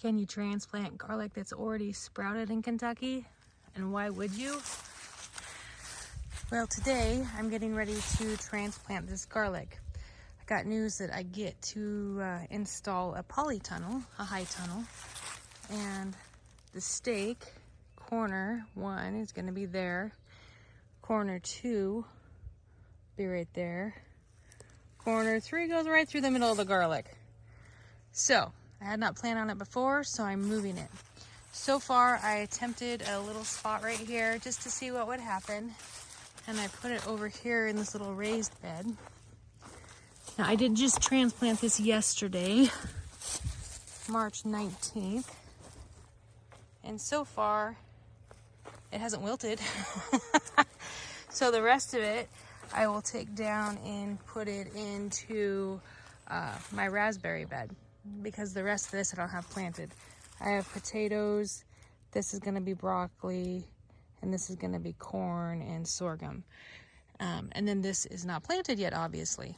Can you transplant garlic that's already sprouted in Kentucky? And why would you? Well, today I'm getting ready to transplant this garlic. I got news that I get to install a polytunnel, a high tunnel, and the stake, corner 1 is going to be there, corner 2 be right there, corner 3 goes right through the middle of the garlic. So I had not planned on it before, so I'm moving it. So far I attempted a little spot right here just to see what would happen, and I put it over here in this little raised bed. Now I did just transplant this yesterday, March 19th, and so far it hasn't wilted. So the rest of it I will take down and put it into my raspberry bed, because the rest of this I don't have planted. I have potatoes, this is going to be broccoli, and this is going to be corn and sorghum. And then this is not planted yet, obviously.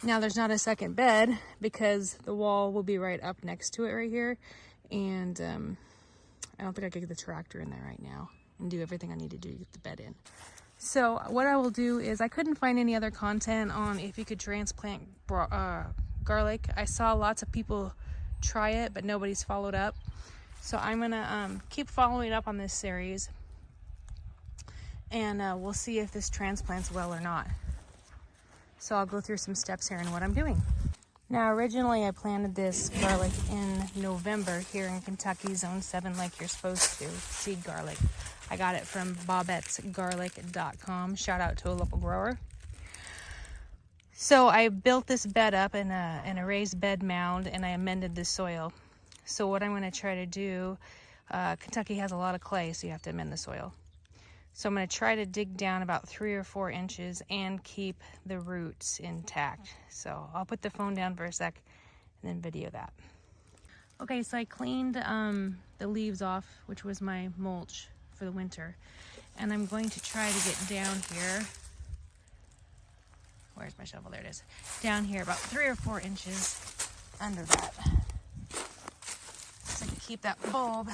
Now there's not a second bed because the wall will be right up next to it right here. And I don't think I could get the tractor in there right now and do everything I need to do to get the bed in. So what I will do is, I couldn't find any other content on if you could transplant garlic. I saw lots of people try it, but nobody's followed up. So I'm gonna keep following up on this series, and we'll see if this transplants well or not. So I'll go through some steps here and what I'm doing. Now originally I planted this garlic in November here in Kentucky, Zone 7, like you're supposed to, seed garlic. I got it from bobettesgarlic.com. Shout out to a local grower. So I built this bed up in a raised bed mound, and I amended the soil. So what I'm going to try to do, Kentucky has a lot of clay, so you have to amend the soil. So I'm going to try to dig down about 3 or 4 inches and keep the roots intact. So I'll put the phone down for a sec and then video that. Okay, so I cleaned the leaves off, which was my mulch for the winter. And I'm going to try to get down here. Where's my shovel? There it is. Down here about 3 or 4 inches under that. So I can keep that bulb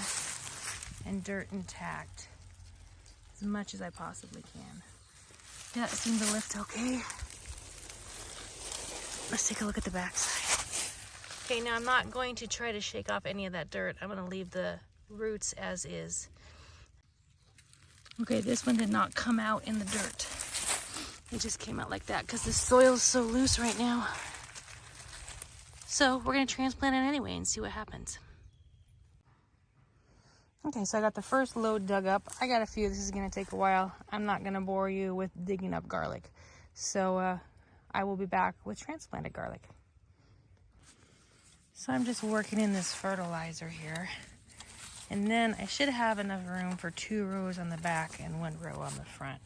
and dirt intact as much as I possibly can. Did that seem to lift okay? Let's take a look at the back side. Okay, now I'm not going to try to shake off any of that dirt. I'm going to leave the roots as is. Okay, this one did not come out in the dirt. It just came out like that because the soil is so loose right now. So we're going to transplant it anyway and see what happens. Okay, so I got the first load dug up. I got a few. This is going to take a while. I'm not going to bore you with digging up garlic. So I will be back with transplanted garlic. So I'm just working in this fertilizer here. And then I should have enough room for 2 rows on the back and 1 row on the front.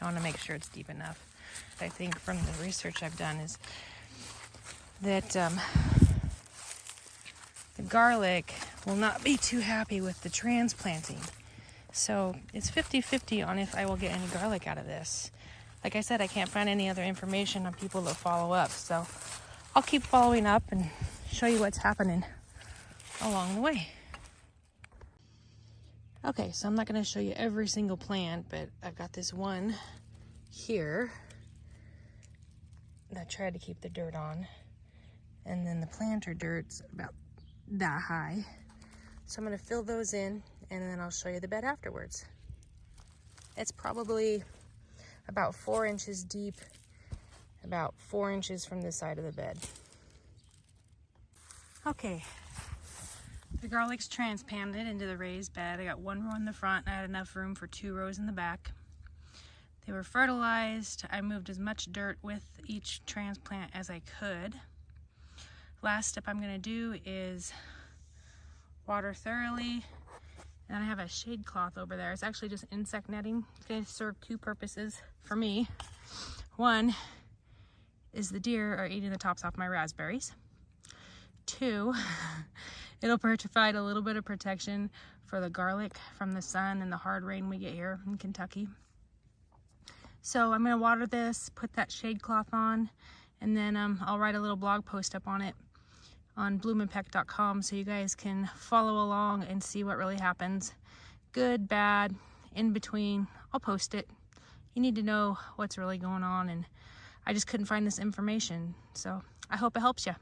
I want to make sure it's deep enough. I think from the research I've done is that the garlic will not be too happy with the transplanting. So it's 50-50 on if I will get any garlic out of this. Like I said, I can't find any other information on people that follow up. So I'll keep following up and show you what's happening along the way. Okay, so I'm not going to show you every single plant, but I've got this one here that I tried to keep the dirt on. And then the planter dirt's about that high. So I'm going to fill those in, and then I'll show you the bed afterwards. It's probably about 4 inches deep, about 4 inches from the side of the bed. Okay. The garlic's transplanted into the raised bed. I got 1 row in the front, and I had enough room for 2 rows in the back. They were fertilized. I moved as much dirt with each transplant as I could. Last step I'm going to do is water thoroughly. And I have a shade cloth over there. It's actually just insect netting. It's going to serve 2 purposes for me. One is the deer are eating the tops off my raspberries. 2, it'll provide a little bit of protection for the garlic from the sun and the hard rain we get here in Kentucky. So I'm going to water this, put that shade cloth on, and then I'll write a little blog post up on it on bloomandpeck.com so you guys can follow along and see what really happens. Good, bad, in between. I'll post it. You need to know what's really going on, and I just couldn't find this information. So I hope it helps you.